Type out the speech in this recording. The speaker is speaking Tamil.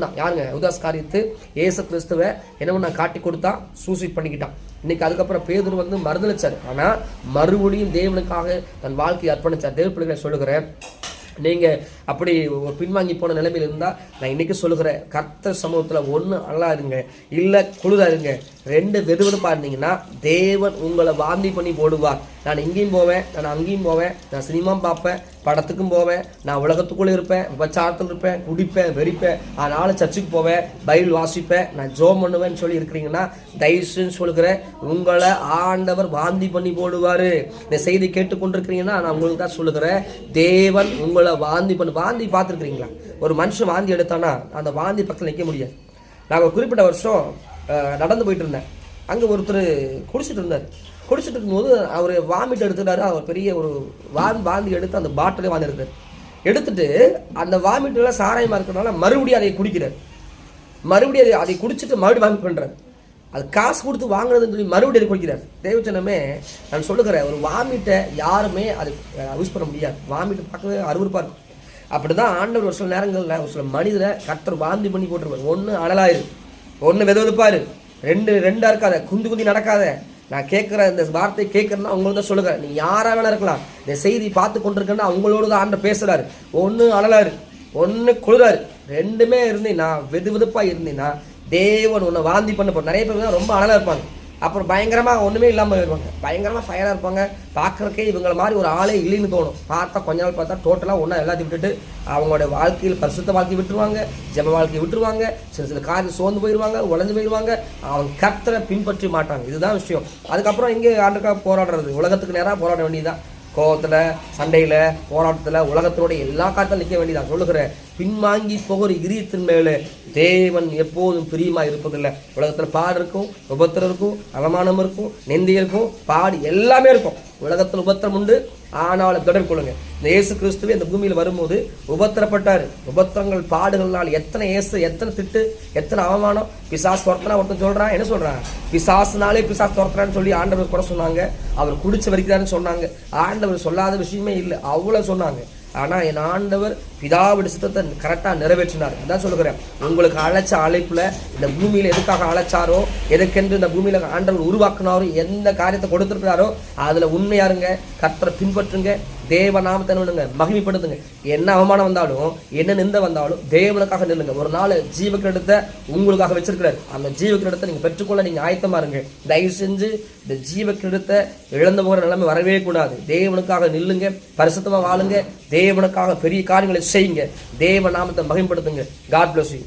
யாருங்க யூதாஸ் காரியத்து ஏசு கிறிஸ்துவை என்ன காட்டி கொடுத்தா சூசைட் பண்ணிக்கிட்டான். இன்னைக்கு அதுக்கப்புறம் பேதுரு மறுதளிச்சார். ஆனா மறுபடியும் தேவனுக்காக தன் வாழ்க்கையை அர்ப்பணிச்சார். தேவ பிள்ளைகளை சொல்லுகிறேன், நீங்க அப்படி ஒரு பின்வாங்கி போன நிலைமையில் இருந்தா நான் இன்னைக்கு சொல்லுகிறேன், கர்த்தர் சமூகத்துல ஒண்ணு அழாருங்க, இல்ல குளிராருங்க, ரெண்டு வெதுவெதுப்பா இருந்தீங்கன்னா தேவன் உங்களை வாந்தி பண்ணி போடுவார். நான் இங்கேயும் போவேன், நான் அங்கேயும் போவேன், நான் சினிமா பார்ப்பேன், படத்துக்கும் போவேன், நான் உலகத்துக்குள்ளே இருப்பேன், விபச்சாரத்தில் இருப்பேன், குடிப்பேன், வெறிப்பேன், அதனால சர்ச்சுக்கு போவேன், பைபிள் வாசிப்பேன், நான் ஜோம் பண்ணுவேன்னு சொல்லி இருக்கிறீங்கன்னா தயவுன்னு சொல்லுகிறேன், உங்களை ஆண்டவர் வாந்தி பண்ணி போடுவார். இந்த செய்தி கேட்டுக்கொண்டிருக்கிறீங்கன்னா நான் உங்களுக்கு தான் சொல்லுகிறேன், தேவன் உங்களை வாந்தி பார்த்துருக்கிறீங்களா? ஒரு மனுஷன் வாந்தி எடுத்தானா அந்த வாந்தி பக்கத்தில் நிற்க முடியாது. நான் ஒரு குறிப்பிட்ட வருஷம் நடந்து போயிட்டு இருந்தேன். அங்கே ஒருத்தர் குடிச்சிட்டு இருந்தார். குடிச்சிட்டு இருக்கும்போது அவர் வாமிட் எடுத்துட்டாரு. அவர் பெரிய ஒரு வாந்தி எடுத்து அந்த பாட்டிலே வாந்தி எடுத்தார். எடுத்துட்டு அந்த வாமிட்டெல்லாம் சாராயமாக இருக்கிறனால மறுபடியும் அதை குடிக்கிறார். மறுபடியும் அதை குடிச்சிட்டு மறுபடியும் வாமிட் பண்ணுறாரு. அது காசு கொடுத்து வாங்குறதுன்னு சொல்லி மறுபடியும் அதை குடிக்கிறார். தேவச்சனமே நான் சொல்லுகிறேன், ஒரு வாமிட்டை யாருமே அது யூஸ் பண்ண முடியாது. வாமிட்டு பார்க்கவே அருவருப்பாக இருக்கும். அப்படி தான் ஆண்டவர் ஒரு சில நேரங்களில் ஒரு சில மனிதரை கர்த்தர் வாந்தி பண்ணி போட்டுருவார். ஒன்று அனலாயிரு, ஒன்று வெதுவெதுப்பாரு, ரெண்டா இருக்காத, குந்தி நடக்காத. நான் கேட்குற இந்த வார்த்தை கேட்குறேன்னா உங்களுக்கு தான் சொல்லுகிறேன். நீ யாராக வேணா இருக்கலாம், இந்த செய்தி பார்த்து கொண்டிருக்கேன்னா அவங்களோட தான் ஆண்டவர் பேசுகிறாரு. ஒன்று அனலாரு, ஒன்று குளிராரு, ரெண்டுமே இருந்தீங்கன்னா வெதுவெதுப்பாக இருந்தீங்கன்னா தேவன் உன்னை வாந்தி பண்ண போகிற. நிறைய பேர் தான் ரொம்ப அனலாக இருப்பாங்க, அப்புறம் பயங்கரமாக ஒன்றுமே இல்லாமல் இருப்பாங்க, பயங்கரமாக ஃபயராக இருப்பாங்க. பார்க்குறக்கே இவங்களை மாதிரி ஒரு ஆளே இல்லைன்னு தோணும். பார்த்தா கொஞ்ச நாள் பார்த்தா டோட்டலாக ஒன்றா எல்லாத்தையும் விட்டுட்டு அவங்களோட வாழ்க்கையில் பரிசுத்த வாழ்க்கையை விட்டுருவாங்க, ஜெப வாழ்க்கையை விட்டுருவாங்க, சில காரியம் சோர்ந்து போயிடுவாங்க, உடஞ்சு போயிடுவாங்க, அவங்க கர்த்தரை பின்பற்றி மாட்டாங்க. இதுதான் விஷயம். அதுக்கப்புறம் இங்கே ஆண்டுக்காக போராடுறது, உலகத்துக்கு நேராக போராட வேண்டியதுதான். கோபத்தில், சண்டையில், போராட்டத்தில், உலகத்தினுடைய எல்லா காலத்திலும் நிற்க வேண்டியதான். சொல்லுகிறேன், பின்வாங்கி போகிற இதயத்தின் மேலே தேவன் எப்போதும் பிரியமாக இருப்பதில்லை. உலகத்தில் பாடு இருக்கும், உபத்திரம் இருக்கும், அவமானம் இருக்கும், நிந்தை இருக்கும், பாடு எல்லாமே இருக்கும். உலகத்தில் உபத்திரம் உண்டு, ஆனாலும் தொடர்பு கொள்ளுங்க. இந்த இயேசு கிறிஸ்துவே இந்த பூமியில் வரும்போது உபத்திரப்பட்டார். உபத்திரங்கள், பாடுகள்னால் எத்தனை எத்தனை திட்டு, எத்தனை அவமானம். பிசாசு துரத்துனா ஒருத்தன் சொல்றான், என்ன சொல்றான், பிசாசுனாலே பிசாசு துரத்துறான்னு சொல்லி ஆண்டவர் கூட சொன்னாங்க. அவர் குடிச்சு வரிக்கிறான்னு சொன்னாங்க. ஆண்டவர் சொல்லாத விஷயமே இல்லை, அவ்வளோ சொன்னாங்க. ஆனால் என் ஆண்டவர் பிதாவுடைய சித்தத்தை கரெக்டாக நிறைவேற்றினார். அதான் சொல்லுகிறேன், உங்களுக்கு அழைச்ச அழைப்புல இந்த பூமியில் எதுக்காக அழைச்சாரோ, எதுக்கென்று இந்த பூமியில ஆண்டவர் உருவாக்குனாரோ, எந்த காரியத்தை கொடுத்துருக்கிறாரோ அதுல உண்மையாருங்க, கர்த்தரை பின்பற்றுங்க, தேவ நாமத்தை நில்லுங்க, மகிமைப்படுத்துங்க. என்ன அவமானம் வந்தாலும், என்ன நிந்தை வந்தாலும் தேவனுக்காக நில்லுங்க. ஒரு நாள் ஜீவக்கிரீடத்தை உங்களுக்காக வச்சிருக்கிறார். அந்த ஜீவக்கிரீடத்தை நீங்க பெற்றுக்கொள்ள நீங்க ஆயத்தமா இருங்க. தயவு செஞ்சு இந்த ஜீவக்கிரீடத்தை இழந்து போகிற நிலைமை வரவே கூடாது. தேவனுக்காக நில்லுங்க, பரிசுத்தமா வாழுங்க, தேவனுக்காக பெரிய காரியங்களை செய்யுங்க, தேவ நாமத்தை மகிமைப்படுத்துங்க. God bless you.